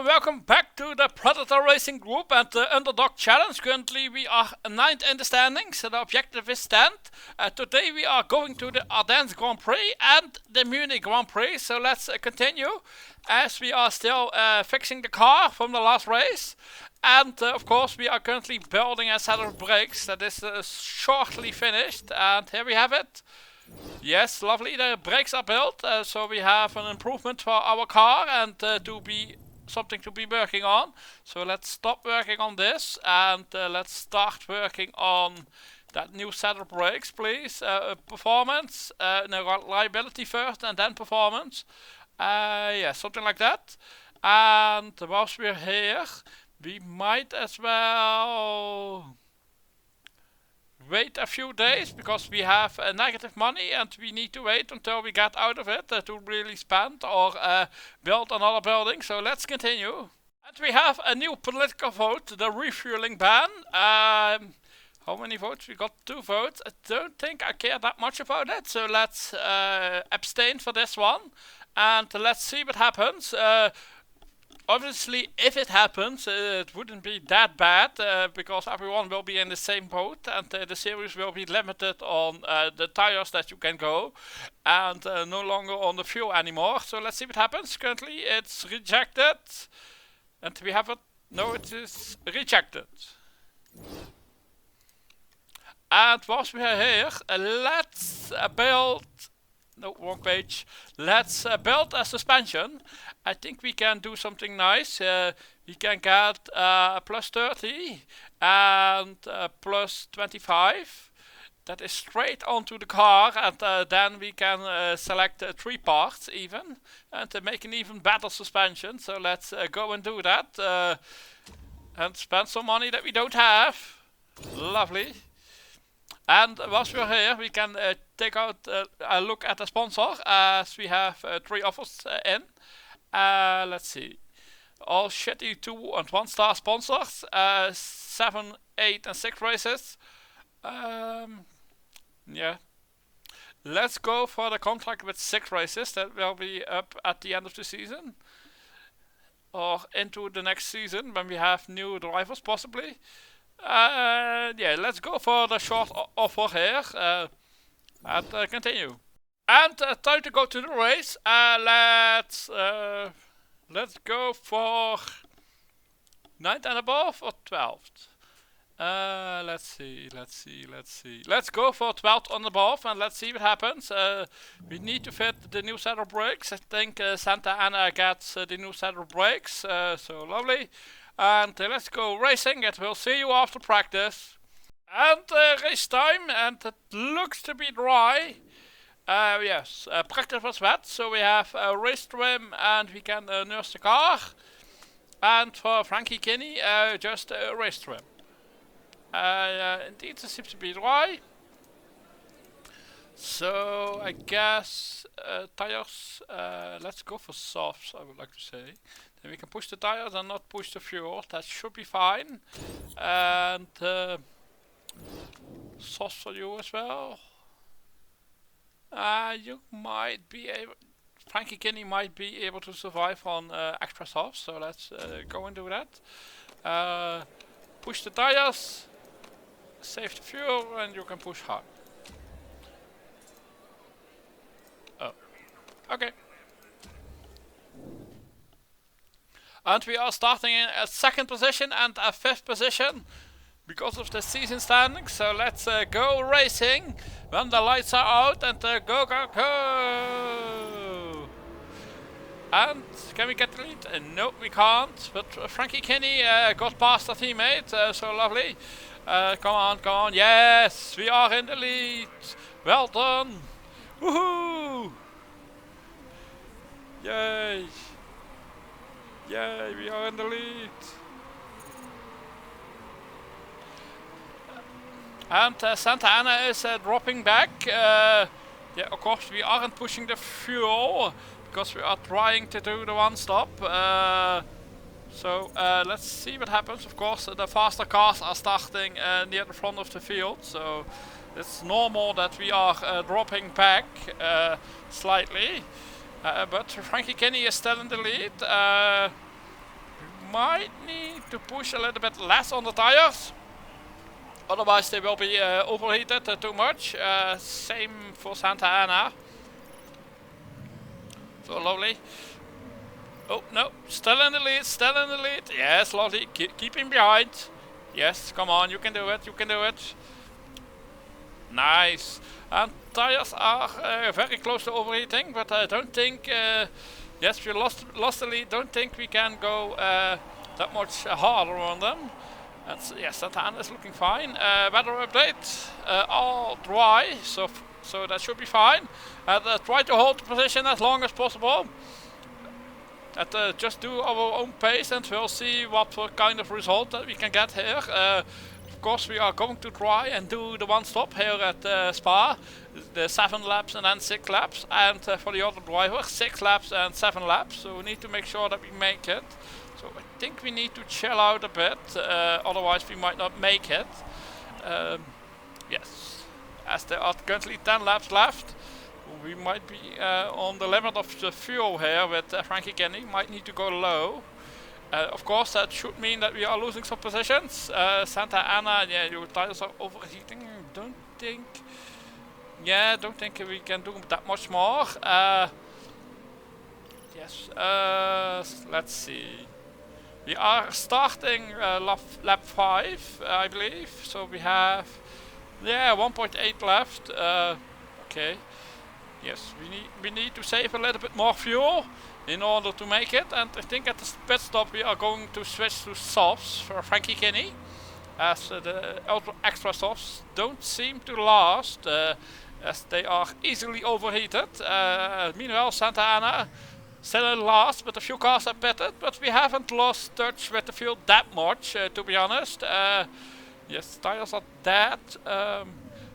and welcome back to the Predator Racing Group and the Underdog Challenge. Currently we are 9th in the standings, so the objective is 10th. Today we are going to the Ardennes Grand Prix and the Munich Grand Prix, so let's continue as we are still fixing the car from the last race. And of course we are currently building a set of brakes that is shortly finished, and here we have it. Yes, lovely, the brakes are built, so we have an improvement for our car and something to be working on. So let's stop working on this and let's start working on that new set of brakes, please. Performance, no, reliability first and then performance. Yeah, something like that. And whilst we're here, we might as well wait a few days because we have negative money and we need to wait until we get out of it to really spend or build another building. So let's continue. And we have a new political vote, the refueling ban. How many votes? We got 2 votes. I don't think I care that much about it, so let's abstain for this one and let's see what happens. Obviously, if it happens, it wouldn't be that bad because everyone will be in the same boat and the series will be limited on the tires that you can go and no longer on the fuel anymore. So let's see what happens. Currently it's rejected and we have it. No, it is rejected. And whilst we are here, let's build... No, wrong page. Let's build a suspension. I think we can do something nice. We can get plus 30 and plus 25. That is straight onto the car, and then we can select 3 parts even and make an even better suspension. So let's go and do that and spend some money that we don't have. Lovely. And whilst we're here, we can take out a look at the sponsor, as we have 3 offers in. Let's see. All shitty 2 and 1 star sponsors, 7, 8 and 6 races. Yeah. Let's go for the contract with 6 races that will be up at the end of the season. Or into the next season when we have new drivers possibly. Yeah, let's go for the short offer here and continue. And time to go to the race. Let's go for 9th and above or 12th. Let's see. Let's go for 12th and above and let's see what happens. We need to fit the new set of brakes. I think Santa Ana gets the new set of brakes, so lovely. And let's go racing, and we'll see you after practice. And race time, and it looks to be dry. Yes, practice was wet, so we have a race trim and we can nurse the car. And for Frankie Kinney, just a race trim. Indeed, it seems to be dry. So I guess tires, let's go for softs, I would like to say. Then we can push the tires and not push the fuel, that should be fine. And softs for you as well. You might be able, Frankie Kinney might be able to survive on extra softs, so let's go and do that. Push the tires, save the fuel, and you can push hard. Oh, okay. And we are starting in a 2nd position and a 5th position because of the season standings. So let's go racing when the lights are out and go. And can we get the lead? No, we can't. But Frankie Kinney got past a teammate, so lovely. Come on. Yes, we are in the lead. Well done. Woohoo! Yay! Yay, we are in the lead. And Santa Ana is dropping back. Yeah, of course we aren't pushing the fuel because we are trying to do the 1 stop. So let's see what happens. Of course the faster cars are starting near the front of the field, so it's normal that we are dropping back slightly. But Frankie Kinney is still in the lead. might need to push a little bit less on the tires. Otherwise they will be overheated too much. Same for Santa Ana. So lovely. Oh no, still in the lead, still in the lead. Yes, lovely. Keep him behind. Yes, come on, you can do it, you can do it. Nice. And tires are very close to overheating, but I don't think, yes, we lost the lead. Don't think we can go that much harder on them. And yes, Santa Ana is looking fine. Weather update, all dry, so that should be fine. And try to hold the position as long as possible. And just do our own pace, and we'll see what kind of result that we can get here. Of course, we are going to try and do the one stop here at Spa, the 7 laps and then 6 laps, and for the other driver 6 laps and 7 laps. So we need to make sure that we make it. So I think we need to chill out a bit, otherwise we might not make it. Yes, as there are currently 10 laps left. We might be on the limit of the fuel here with Frankie Kenny. Might need to go low. Of course, that should mean that we are losing some positions. Santa Ana, yeah, your tires are overheating. Don't think we can do that much more. Yes, let's see. We are starting lap 5, I believe. So we have, 1.8 left. Okay. Yes, we need to save a little bit more fuel in order to make it, and I think at the pit stop we are going to switch to softs for Frankie Kenny, as the extra softs don't seem to last, as they are easily overheated. Meanwhile, Santa Ana still in last, but a few cars are pitted, but we haven't lost touch with the fuel that much, to be honest. Yes, tires are dead.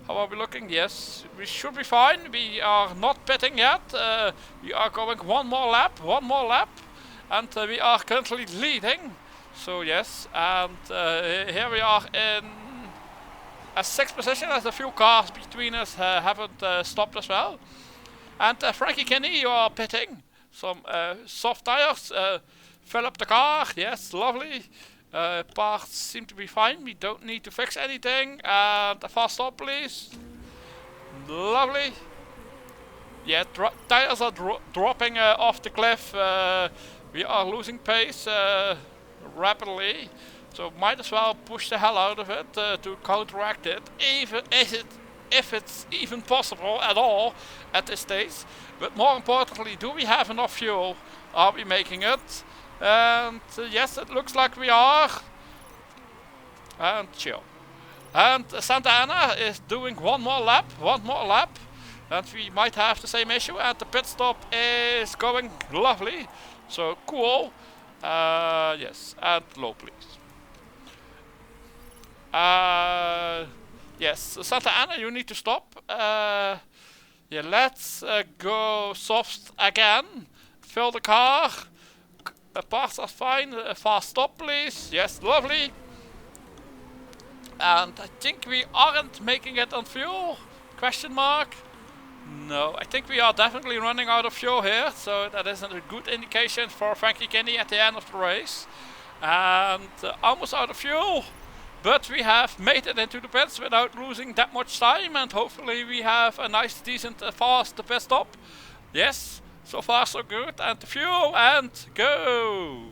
How are we looking? Yes, we should be fine. We are not pitting yet. We are going one more lap, and we are currently leading. So yes, and here we are in a 6th position, as a few cars between us haven't stopped as well. And Frankie Kenny, you are pitting some soft tires. Fill up the car. Yes, lovely. Parts seem to be fine. We don't need to fix anything. And a fast stop, please. Lovely. Yeah, tires are dropping off the cliff. We are losing pace rapidly, so might as well push the hell out of it to counteract it, even if it's even possible at all at this stage. But more importantly, do we have enough fuel? Are we making it? And yes, it looks like we are. And chill. And Santa Ana is doing one more lap, and we might have the same issue. And the pit stop is going lovely, so cool. Yes, and low, please. Yes, Santa Ana, you need to stop. Yeah, let's go soft again. Fill the car. Parts are fine. Fast stop, please. Yes, lovely. And I think we aren't making it on fuel? Question mark? No, I think we are definitely running out of fuel here. So that is a good indication for Frankie Kenny at the end of the race. And almost out of fuel. But we have made it into the pits without losing that much time. And hopefully we have a nice, decent, fast pit stop. Yes. So far so good, and the fuel, and go!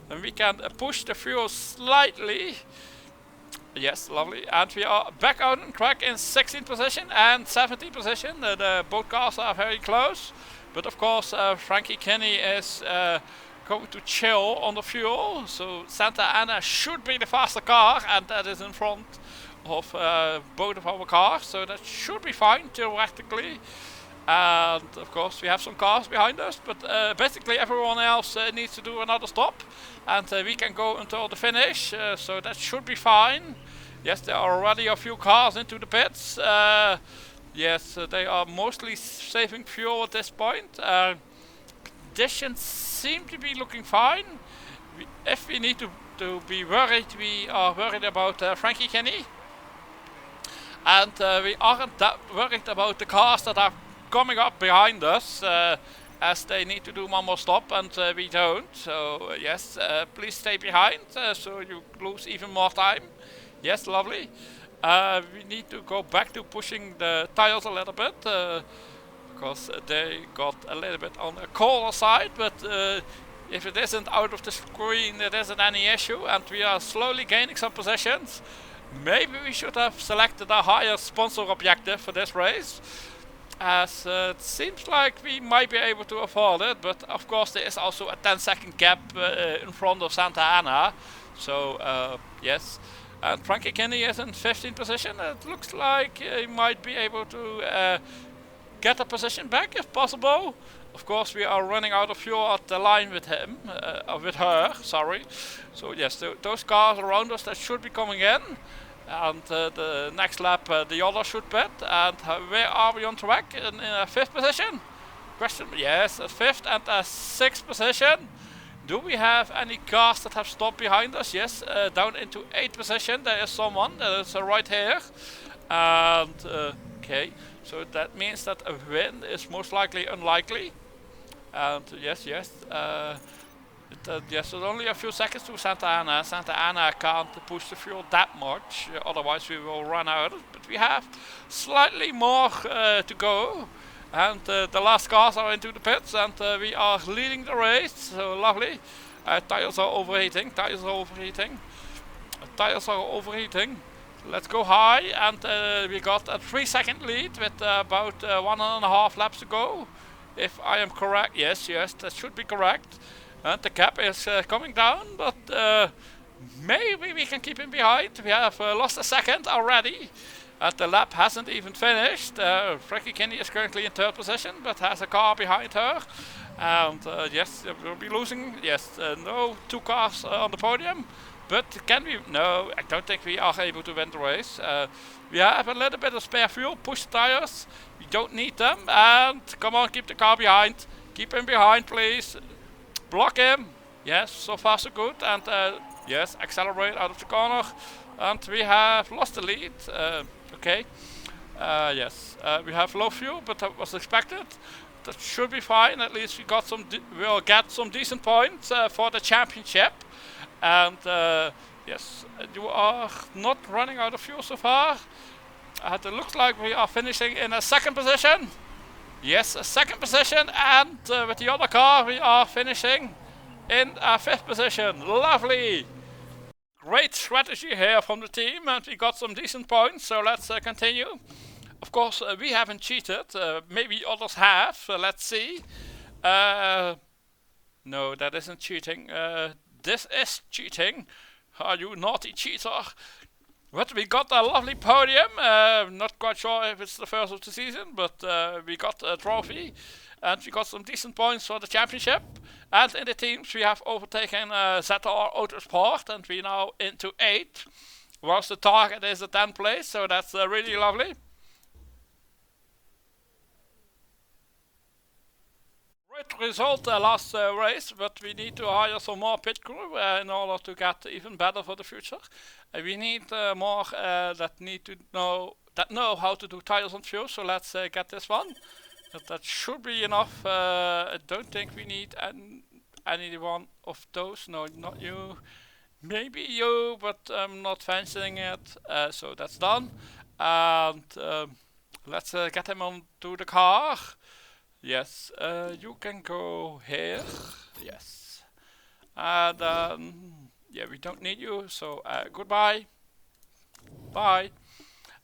And we can push the fuel slightly. Yes, lovely. And we are back out on track in 16th position and 17th position. Both cars are very close. But of course, Frankie Kenny is going to chill on the fuel. So Santa Ana should be the faster car, and that is in front of both of our cars. So that should be fine, theoretically. And of course we have some cars behind us, but basically everyone else needs to do another stop, and we can go until the finish, so that should be fine. Yes, there are already a few cars into the pits. Yes, they are mostly saving fuel at this point. Conditions seem to be looking fine. If we need to be worried, we are worried about Frankie Kenny, and we aren't that worried about the cars that are coming up behind us. as they need to do one more stop and we don't. So yes, please stay behind so you lose even more time. Yes, lovely. We need to go back to pushing the tires a little bit because they got a little bit on the colder side, but if it isn't out of the screen, it isn't any issue, and we are slowly gaining some positions. Maybe we should have selected a higher sponsor objective for this race, as it seems like we might be able to afford it, but of course there is also a 10-second gap in front of Santa Ana. So yes, and Frankie Kinney is in 15th position. It looks like he might be able to get a position back if possible. Of course we are running out of fuel at the line with him, with her, sorry. So yes, those cars around us that should be coming in. And the next lap the other should pit. And where are we on track? In a 5th position? Question, yes, a 5th and a 6th position. Do we have any cars that have stopped behind us? Yes, down into 8th position there is someone, that is right here. And okay, so that means that a win is most likely unlikely. And yes, yes, yes, there's only a few seconds to Santa Ana. Santa Ana can't push the fuel that much, otherwise we will run out. But we have slightly more to go. And the last cars are into the pits and we are leading the race, so lovely. Tires are overheating, tires are overheating. Tires are overheating. Let's go high, and we got a 3-second lead with about 1.5 laps to go. If I am correct, yes, yes, that should be correct. And the gap is coming down, but maybe we can keep him behind. We have lost a second already, and the lap hasn't even finished. Frankie Kinney is currently in 3rd position, but has a car behind her. And yes, we'll be losing. Yes, no 2 cars on the podium. But can we? No, I don't think we are able to win the race. We have a little bit of spare fuel, push tires. We don't need them. And come on, keep the car behind. Keep him behind, please. Block him. Yes, so far so good. And yes, accelerate out of the corner. And we have lost the lead. Okay. Yes, we have low fuel, but that was expected. That should be fine. At least we got some. We'll get some decent points for the championship. And yes, you are not running out of fuel so far. It looks like we are finishing in a 2nd position. Yes, a 2nd position, and with the other car we are finishing in a 5th position. Lovely! Great strategy here from the team, and we got some decent points, so let's continue. Of course, we haven't cheated, maybe others have, so let's see. No, that isn't cheating. This is cheating. Are you naughty cheater? But we got a lovely podium. Not quite sure if it's the first of the season, but we got a trophy. And we got some decent points for the championship. And in the teams we have overtaken ZR Autosport, and we now into 8th. Whilst the target is a 10th place, so that's really lovely. Great result last race, but we need to hire some more pit crew in order to get even better for the future. We need more that know how to do tires and fuel. So let's get this one. That should be enough. I don't think we need any one of those. No, not you. Maybe you, but I'm not fancying it. So that's done. And let's get him onto the car. Yes, you can go here. Yes. And yeah, we don't need you, so goodbye. Bye.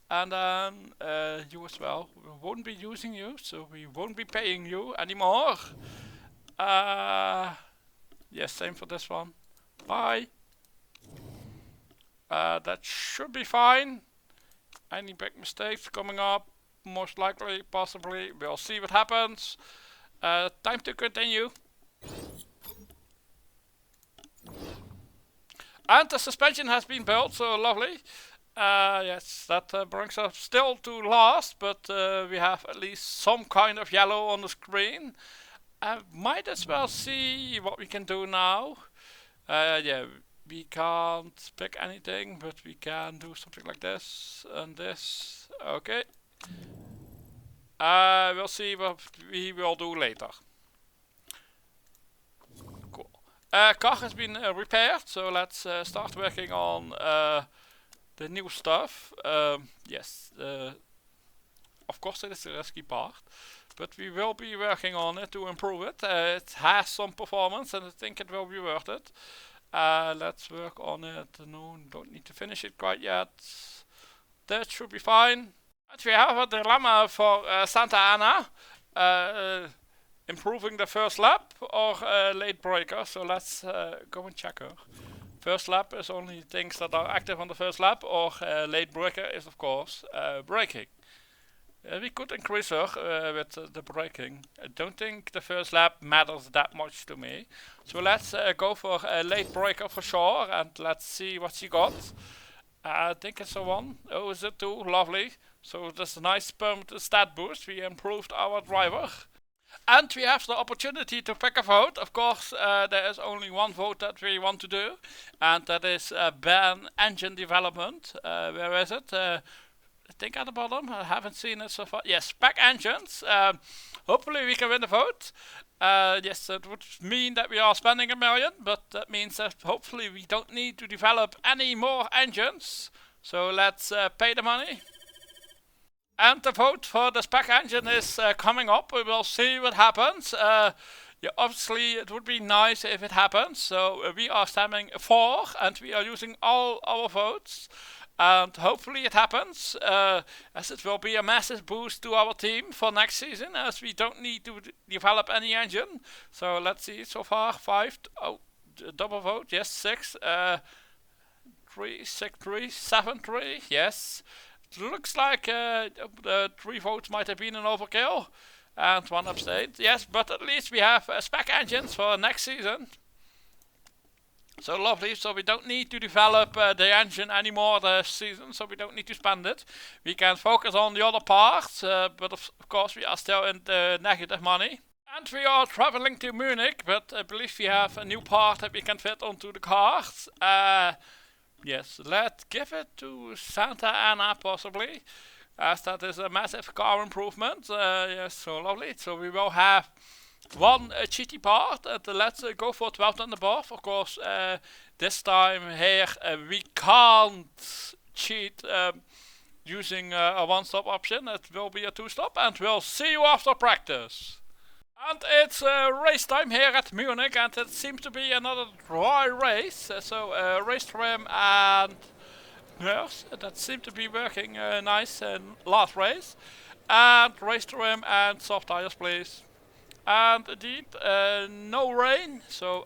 And then you as well. We won't be using you, so we won't be paying you anymore. Yes, same for this one. Bye. That should be fine. Any big mistakes coming up? Most likely, possibly. We'll see what happens. Time to continue. And the suspension has been built, so lovely. Yes, that brings us still to last, but we have at least some kind of yellow on the screen. Might as well see what we can do now. Yeah, we can't pick anything, but we can do something like this and this. Okay. We'll see what we will do later. Car has been repaired, so let's start working on the new stuff. Yes, of course it is a risky part, but we will be working on it to improve it. It has some performance and I think it will be worth it. Let's work on it. No, don't need to finish it quite yet. That should be fine. And we have a dilemma for Santa Ana. Improving the first lap or late breaker, so let's go and check her. First lap is only things that are active on the first lap, or late breaker is of course braking. We could increase her with the braking. I don't think the first lap matters that much to me. So let's go for a late breaker for sure, and let's see what she got. I think it's a 1. Oh, is it 2? Lovely. So this nice permanent stat boost. We improved our driver. And we have the opportunity to pick a vote. Of course, there is only one vote that we want to do, and that is ban engine development. Where is it? I think at the bottom. I haven't seen it so far. Yes, spec engines. Hopefully we can win the vote. Yes, it would mean that we are spending $1 million, but that means that hopefully we don't need to develop any more engines. So let's pay the money. And the vote for the spec engine is coming up. We will see what happens. Yeah, obviously it would be nice if it happens. So we are stemming for, and we are using all our votes. And hopefully it happens, as it will be a massive boost to our team for next season, as we don't need to develop any engine. So let's see, so far 5, double vote, yes, 6, 3, 6, 3, 7, 3, yes. It looks like the 3 votes might have been an overkill, and 1 abstained, yes, but at least we have spec engines for next season. So lovely, so we don't need to develop the engine anymore this season, so we don't need to spend it. We can focus on the other parts, but of course we are still in the negative money. And we are traveling to Munich, but I believe we have a new part that we can fit onto the cars. Yes, let's give it to Santa Ana possibly, as that is a massive car improvement. Yes, so lovely, so we will have one cheaty part, and let's go for 12 and above. Of course, this time here we can't cheat using a one-stop option. It will be a 2-stop, and we'll see you after practice. And it's race time here at Munich, and it seems to be another dry race. So race trim and yes, that seemed to be working nice in last race. And race trim and soft tires, please. And indeed, no rain, so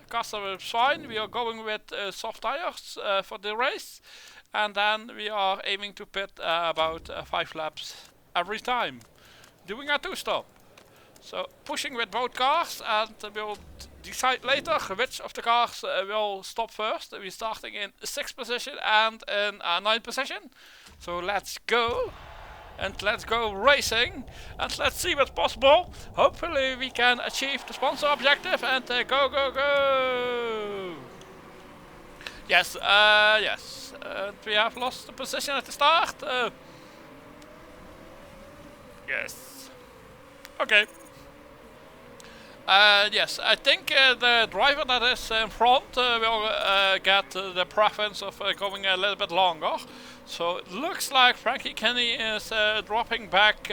customer is fine. We are going with soft tires for the race, and then we are aiming to pit about 5 laps every time, doing a 2-stop. So pushing with both cars, and we'll decide later which of the cars will stop first. We're starting in 6th position and in 9th position. So let's go. And let's go racing, and let's see what's possible. Hopefully we can achieve the sponsor objective, and go, go, go! Yes, yes. We have lost the position at the start. Yes. Okay. Yes, I think the driver that is in front will get the preference of going a little bit longer. So it looks like Frankie Kenny is dropping back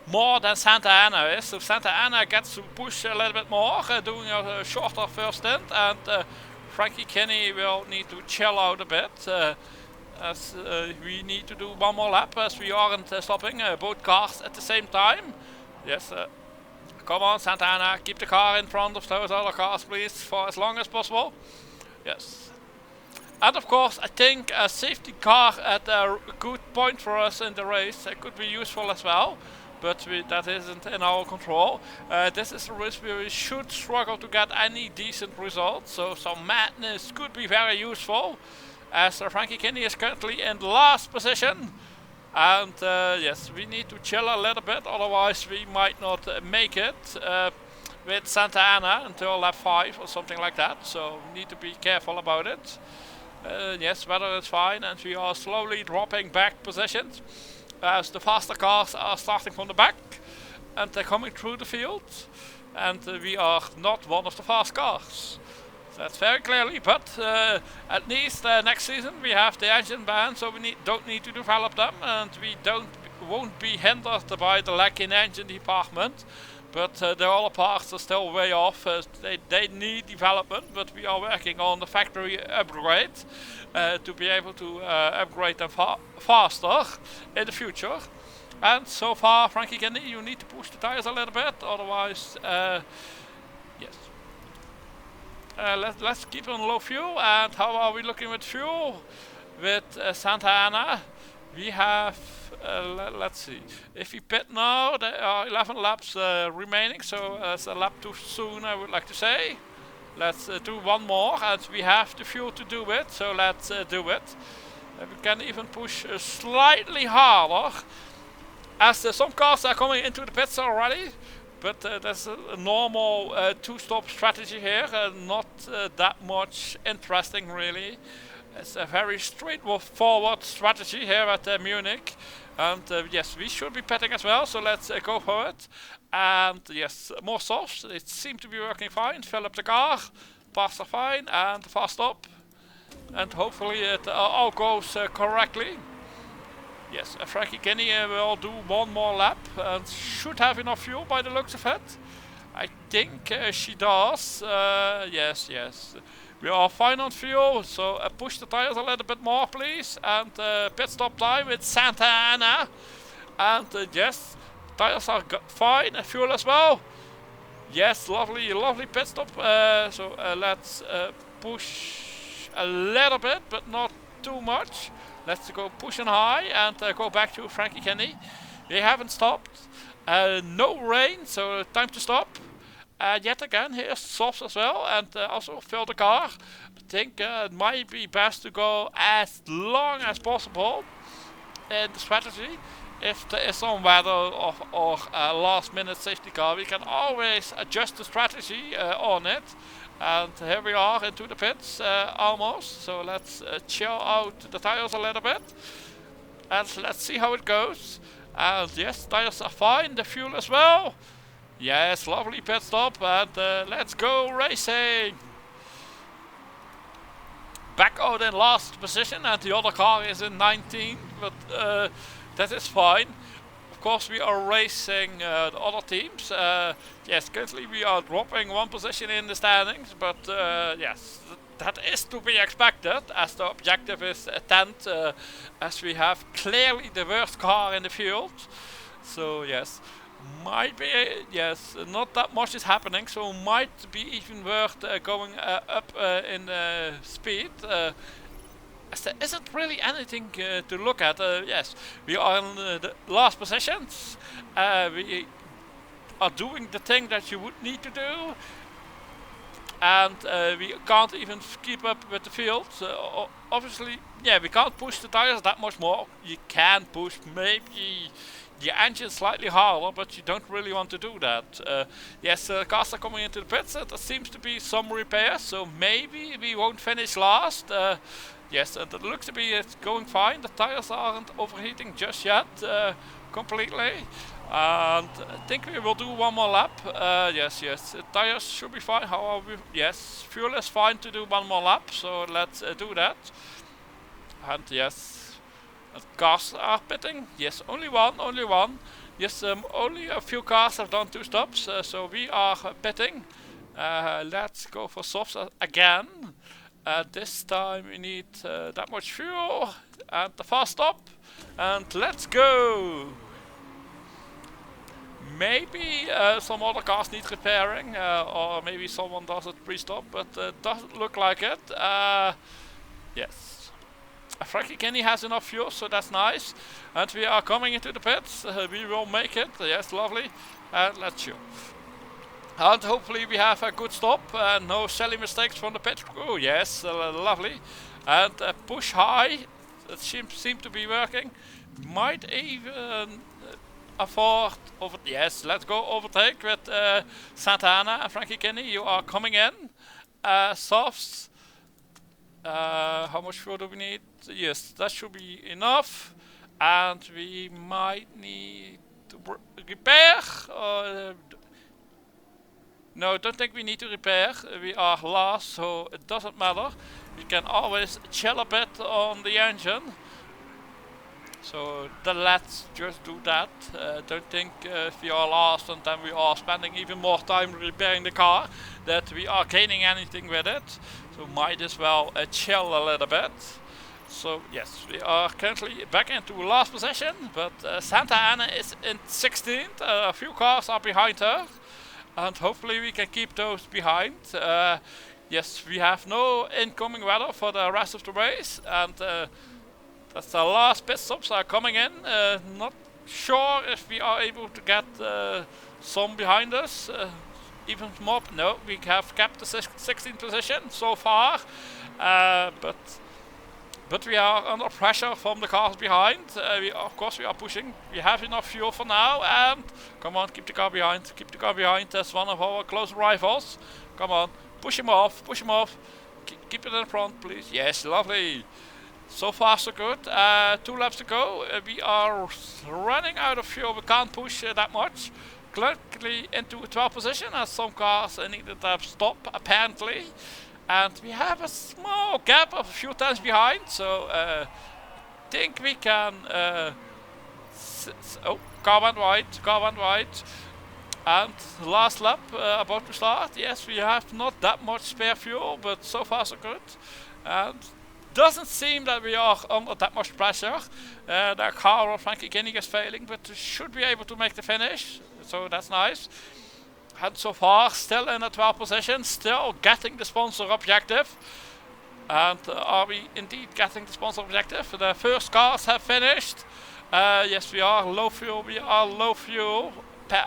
more than Santa Ana is. So Santa Ana gets to push a little bit more, doing a shorter first stint, and Frankie Kenny will need to chill out a bit, as we need to do one more lap, as we aren't stopping both cars at the same time. Yes, come on Santa Ana, keep the car in front of those other cars please, for as long as possible. Yes. And of course, I think a safety car at a good point for us in the race could be useful as well, but that isn't in our control. This is a race where we should struggle to get any decent results, so some madness could be very useful, as Frankie Kinney is currently in last position. And yes, we need to chill a little bit, otherwise we might not make it with Santa Ana until lap 5 or something like that, so we need to be careful about it. Yes, weather is fine, and we are slowly dropping back positions as the faster cars are starting from the back and they're coming through the field, and we are not one of the fast cars. That's very clearly, but at least next season we have the engine ban, so we don't need to develop them, and we won't be hindered by the lack in engine department. But the other parts are still way off. They need development, but we are working on the factory upgrade to be able to upgrade them faster in the future. And so far, Frankie Kennedy, you need to push the tires a little bit, otherwise, yes. Let's keep on low fuel. And how are we looking with fuel? With Santa Ana, we have, let's see, if we pit now, there are 11 laps remaining, so it's a lap too soon, I would like to say. Let's do one more, and we have the fuel to do it, so let's do it. We can even push slightly harder, as some cars are coming into the pits already. But there's a normal two-stop strategy here, not that much interesting really. It's a very straightforward strategy here at Munich. And yes, we should be pitting as well, so let's go for it. And yes, more softs, it seems to be working fine. Fill up the car, parts are fine, and fast stop. And hopefully it all goes correctly. Yes, Frankie Kennedy will do one more lap and should have enough fuel by the looks of it. I think she does. Yes. We are fine on fuel, so push the tires a little bit more, please. And pit stop time with Santa Ana. And yes, tires are fine, fuel as well. Yes, lovely pit stop. So let's push a little bit, but not too much. Let's go pushing high and go back to Frankie Kennedy. We haven't stopped. No rain, so time to stop. Yet again, here's softs as well, and also fill the car. I think it might be best to go as long as possible in the strategy. If there is some weather or last minute safety car, we can always adjust the strategy on it. And here we are into the pits almost, so let's chill out the tires a little bit and let's see how it goes. And yes, tires are fine, the fuel as well. Yes, lovely pit stop, and let's go racing. Back out in last position, and the other car is in 19th, but that is fine. Of course, we are racing the other teams. Yes, currently we are dropping one position in the standings, but yes, that is to be expected, as the objective is 10th, as we have clearly the worst car in the field. So yes, might be, yes, not that much is happening, so might be even worth going up in speed. As there isn't really anything to look at. Yes, we are in the last positions. We are doing the thing that you would need to do, and we can't even keep up with the field. Obviously, yeah, we can't push the tires that much more. You can push maybe the engine slightly harder, but you don't really want to do that. Yes, cars are coming into the pits. There seems to be some repairs, so maybe we won't finish last. Yes, and it looks to be it's going fine. The tires aren't overheating just yet, completely. And I think we will do one more lap. Yes, the tires should be fine. How are we? Yes, fuel is fine to do one more lap, so let's do that. And yes, cars are pitting. Yes, only one. Yes, only a few cars have done 2 stops, so we are pitting. Let's go for softs again. This time we need that much fuel and the fast stop, and let's go. Maybe some other cars need repairing, or maybe someone does it pre-stop, but doesn't look like it. Yes, Frankie Kennedy has enough fuel, so that's nice, and we are coming into the pits. We will make it. Yes, lovely, and let's show. And hopefully we have a good stop and no silly mistakes from the pit crew. Yes, lovely. And push high. That seems to be working. Might even afford over. Yes, let's go overtake with Santa Ana and Frankie Kennedy. You are coming in. Softs. How much fuel do we need? Yes, that should be enough. And we might need to repair. No, don't think we need to repair. We are last, so it doesn't matter. We can always chill a bit on the engine. So let's just do that. Don't think if we are last and then we are spending even more time repairing the car that we are gaining anything with it. So might as well chill a little bit. So yes, we are currently back into last position, but Santa Ana is in 16th. A few cars are behind her, and hopefully we can keep those behind. Yes, we have no incoming weather for the rest of the race, and that's the last pit stops are coming in. Not sure if we are able to get some behind us. Even more. No, we have kept the 16th position so far, but we are under pressure from the cars behind. Of course we are pushing. We have enough fuel for now, and come on, keep the car behind. Keep the car behind. That's one of our close rivals. Come on, push him off. Push him off. Keep it in front, please. Yes, lovely. So far so good. 2 laps to go. We are running out of fuel. We can't push that much. Currently into 12th position, as some cars needed to stop apparently. And we have a small gap of a few times behind, so think we can. Oh, car went wide. And last lap about to start. Yes, we have not that much spare fuel, but so far so good. And doesn't seem that we are under that much pressure. The car of Frankie Kinnig is failing, but should be able to make the finish, so that's nice. And so far, still in a 12th position, still getting the sponsor objective. And are we indeed getting the sponsor objective? The first cars have finished. Yes, we are low fuel,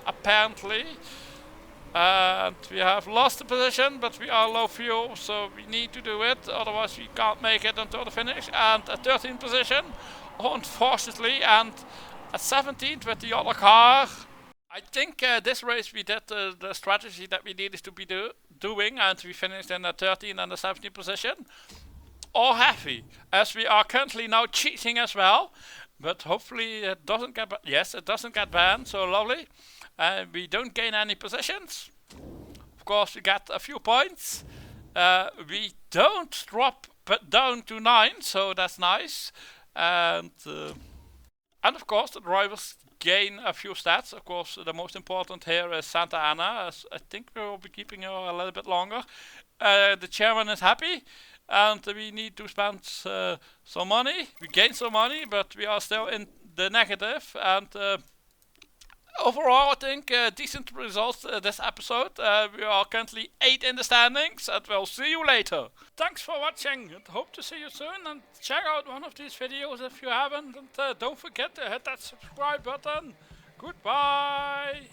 apparently. And we have lost the position, but we are low fuel, so we need to do it, otherwise we can't make it until the finish. And a 13th position, unfortunately, and a 17th with the other car. I think this race we did the strategy that we needed to be doing, and we finished in the 13th and the 17th position. All happy, as we are currently now cheating as well, but hopefully it doesn't get yes, it doesn't get banned, so lovely. We don't gain any positions. Of course, we get a few points. We don't drop down to 9, so that's nice. And of course, the drivers gain a few stats. Of course, the most important here is Santa Ana, as I think we will be keeping her a little bit longer. The chairman is happy, and we need to spend some money. We gain some money, but we are still in the negative. And overall, I think decent results this episode. We are currently 8 in the standings, and we'll see you later. Thanks for watching, and hope to see you soon. And check out one of these videos if you haven't. And don't forget to hit that subscribe button. Goodbye.